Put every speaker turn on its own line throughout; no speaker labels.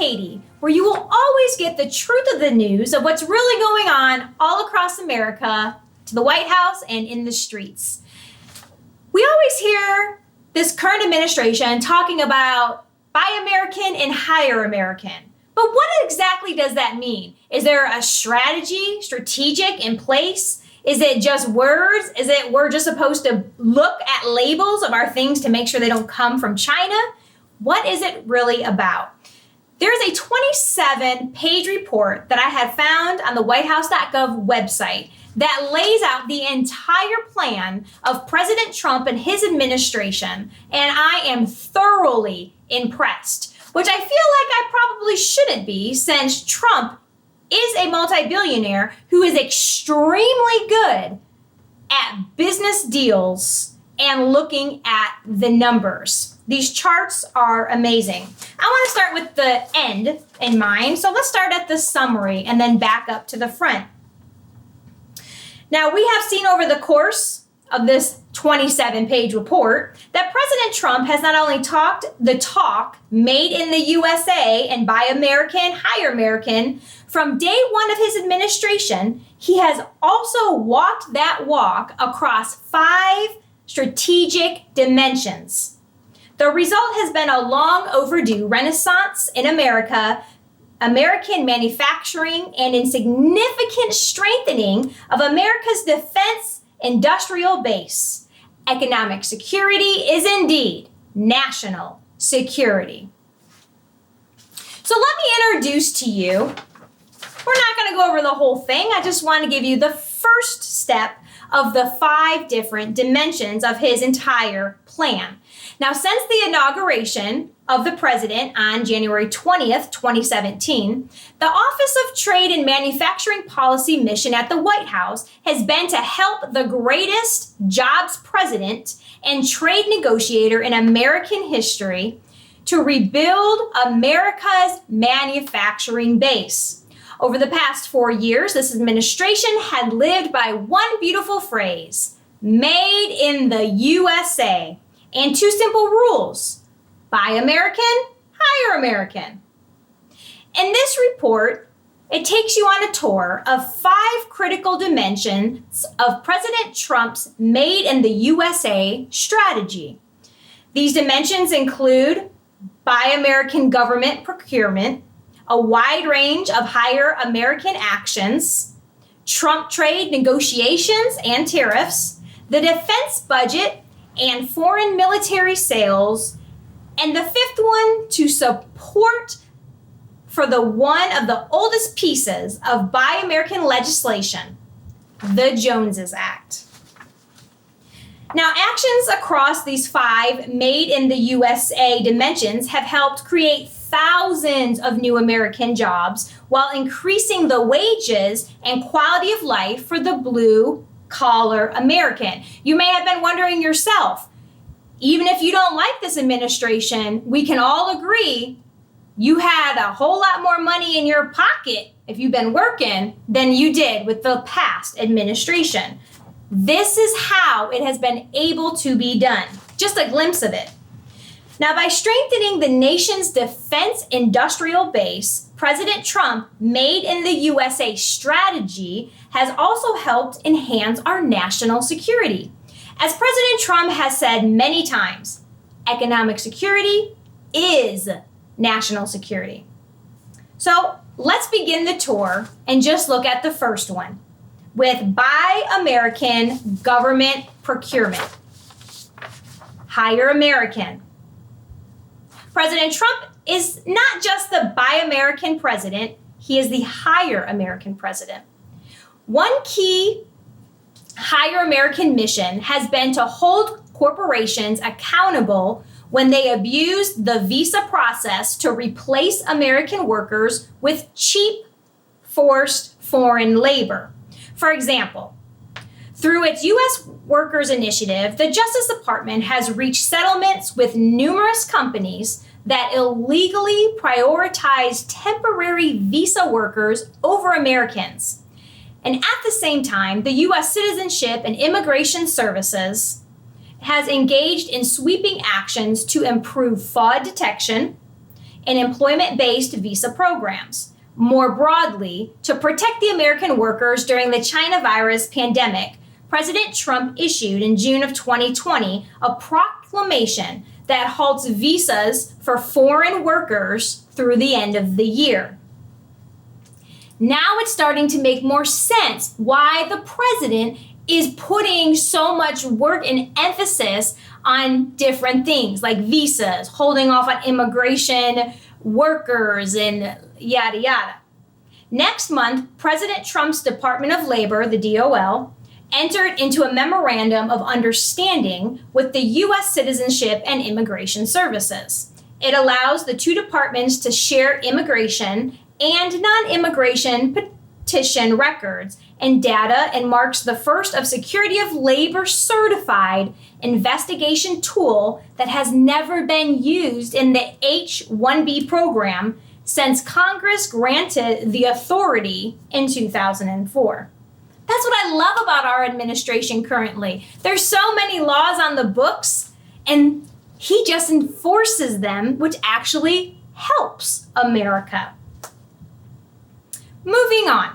Katie, where you will always get the truth of the news of what's really going on all across America, to the White House and in the streets. We always hear this current administration talking about Buy American and Hire American. But what exactly does that mean? Is there a strategic in place? Is it just words? Is it we're just supposed to look at labels of our things to make sure they don't come from China? What is it really about? There's a 27-page report that I had found on the whitehouse.gov website that lays out the entire plan of President Trump and his administration, and I am thoroughly impressed, which I feel like I probably shouldn't be, since Trump is a multi-billionaire who is extremely good at business deals and looking at the numbers. These charts are amazing. I want to start with the end in mind, so let's start at the summary and then back up to the front. Now, we have seen over the course of this 27-page report that President Trump has not only talked the talk made in the USA and Buy American, Hire American from day one of his administration, he has also walked that walk across 5 strategic dimensions. The result has been a long overdue renaissance in America, American manufacturing, and in significant strengthening of America's defense industrial base. Economic security is indeed national security. So let me introduce to you, we're not going to go over the whole thing. I just want to give you the first step of the 5 different dimensions of his entire plan. Now, since the inauguration of the president on January 20th, 2017, the Office of Trade and Manufacturing Policy mission at the White House has been to help the greatest jobs president and trade negotiator in American history to rebuild America's manufacturing base. Over the past 4 years, this administration had lived by one beautiful phrase: made in the USA, and 2 simple rules: Buy American, Hire American. In this report, it takes you on a tour of 5 critical dimensions of President Trump's Made in the USA strategy. These dimensions include Buy American government procurement, a wide range of Hire American actions, Trump trade negotiations and tariffs, the defense budget, and foreign military sales, and the 5th one to support for the one of the oldest pieces of Buy American legislation, the Joneses Act. Now, actions across these 5 Made in the USA dimensions have helped create thousands of new American jobs while increasing the wages and quality of life for the blue-collar American. You may have been wondering yourself, even if you don't like this administration, we can all agree you had a whole lot more money in your pocket if you've been working than you did with the past administration. This is how it has been able to be done. Just a glimpse of it. Now, by strengthening the nation's defense industrial base, President Trump Made in the USA strategy has also helped enhance our national security. As President Trump has said many times, economic security is national security. So let's begin the tour and just look at the first one with Buy American government procurement. Hire American. President Trump is not just the Buy American president, he is the Hire American president. One key Hire American mission has been to hold corporations accountable when they abuse the visa process to replace American workers with cheap, forced foreign labor. For example, through its U.S. Workers Initiative, the Justice Department has reached settlements with numerous companies that illegally prioritize temporary visa workers over Americans. And at the same time, the U.S. Citizenship and Immigration Services has engaged in sweeping actions to improve fraud detection, and employment-based visa programs. More broadly, to protect the American workers during the China virus pandemic, President Trump issued in June of 2020 a proclamation that halts visas for foreign workers through the end of the year. Now it's starting to make more sense why the president is putting so much work and emphasis on different things like visas, holding off on immigration workers, and yada yada. Next month, President Trump's Department of Labor, the DOL, entered into a memorandum of understanding with the U.S. Citizenship and Immigration Services. It allows the two departments to share immigration and non-immigration petition records and data, and marks the first of Secretary of Labor certified investigation tool that has never been used in the H-1B program since Congress granted the authority in 2004. That's what I love about our administration currently. There's so many laws on the books, and he just enforces them, which actually helps America. Moving on.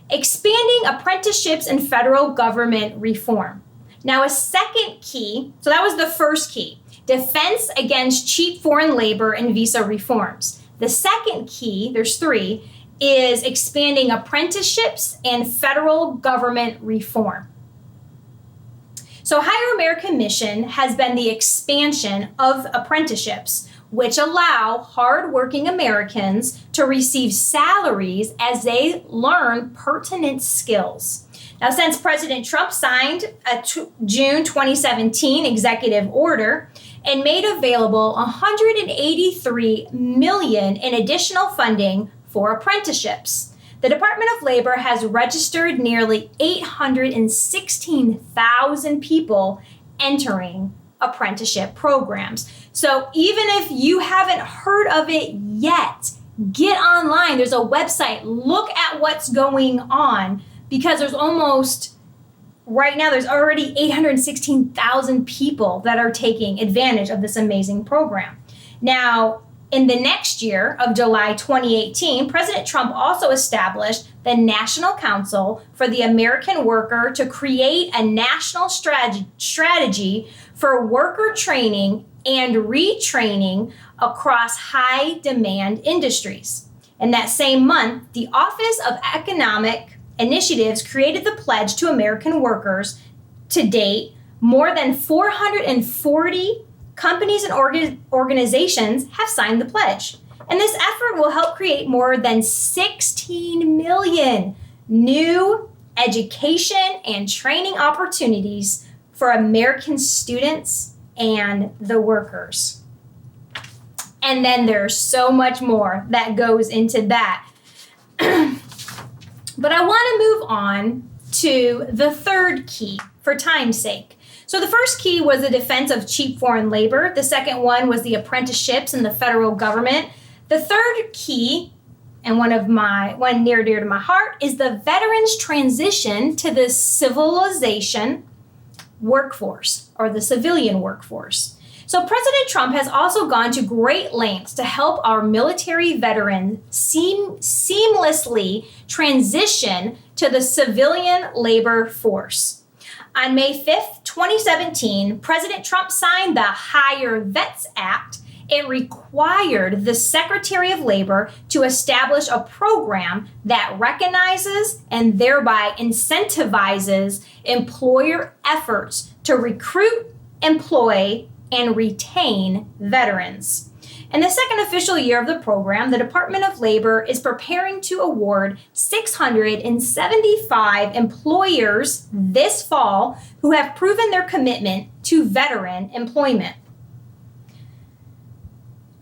Expanding apprenticeships and federal government reform. Now, a second key, so that was the first key, defense against cheap foreign labor and visa reforms. The second key, there's three, is expanding apprenticeships and federal government reform. So Hire American mission has been the expansion of apprenticeships, which allow hardworking Americans to receive salaries as they learn pertinent skills. Now, since President Trump signed a June 2017 executive order and made available $183 million in additional funding for apprenticeships, the Department of Labor has registered nearly 816,000 people entering apprenticeship programs. So even if you haven't heard of it yet, get online. There's a website. Look at what's going on, because there's already 816,000 people that are taking advantage of this amazing program. Now, in the next year of July 2018, President Trump also established the National Council for the American Worker to create a national strategy for worker training and retraining across high-demand industries. In that same month, the Office of Economic Initiatives created the pledge to American workers. To date, more than 440 companies and organizations have signed the pledge. And this effort will help create more than 16 million new education and training opportunities for American students and the workers. And then there's so much more that goes into that. But I want to move on to the third key for time's sake. So the first key was the defense of cheap foreign labor. The second one was the apprenticeships and the federal government. The third key, and one near and dear to my heart, is the veterans' transition to the civilization workforce, or the civilian workforce. So President Trump has also gone to great lengths to help our military veterans seamlessly transition to the civilian labor force. On May 5th, 2017, President Trump signed the Hire Vets Act. It required the Secretary of Labor to establish a program that recognizes and thereby incentivizes employer efforts to recruit, employ, and retain veterans. In the second official year of the program, the Department of Labor is preparing to award 675 employers this fall who have proven their commitment to veteran employment.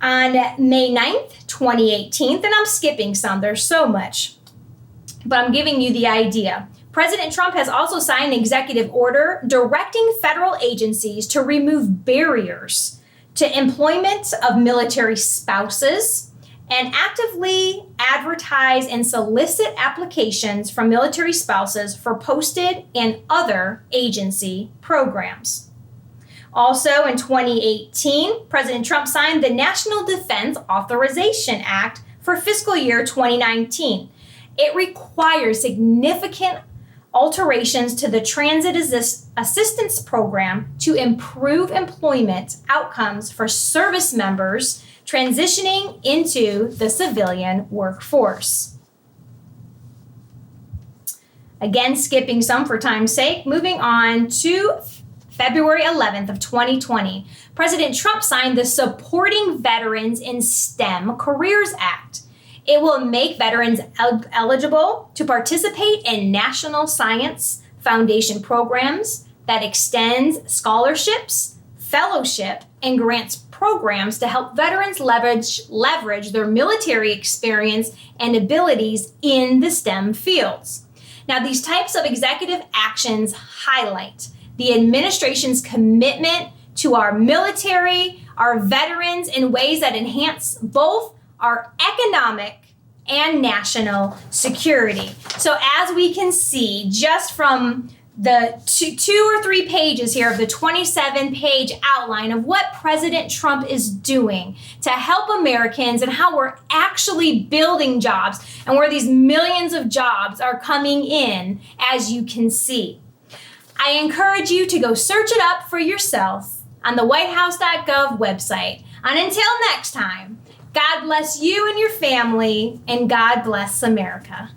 On May 9th, 2018, and I'm skipping some, there's so much, but I'm giving you the idea. President Trump has also signed an executive order directing federal agencies to remove barriers to employment of military spouses and actively advertise and solicit applications from military spouses for posted and other agency programs. Also in 2018, President Trump signed the National Defense Authorization Act for fiscal year 2019. It requires significant alterations to the Transit Assistance Program to improve employment outcomes for service members transitioning into the civilian workforce. Again, skipping some for time's sake, moving on to February 11th of 2020, President Trump signed the Supporting Veterans in STEM Careers Act. It will make veterans eligible to participate in National Science Foundation programs that extends scholarships, fellowship, and grants programs to help veterans leverage their military experience and abilities in the STEM fields. Now, these types of executive actions highlight the administration's commitment to our military, our veterans, in ways that enhance both our economic and national security. So as we can see, just from the two or three pages here of the 27-page outline of what President Trump is doing to help Americans and how we're actually building jobs and where these millions of jobs are coming in, as you can see. I encourage you to go search it up for yourself on the whitehouse.gov website. And until next time, God bless you and your family, and God bless America.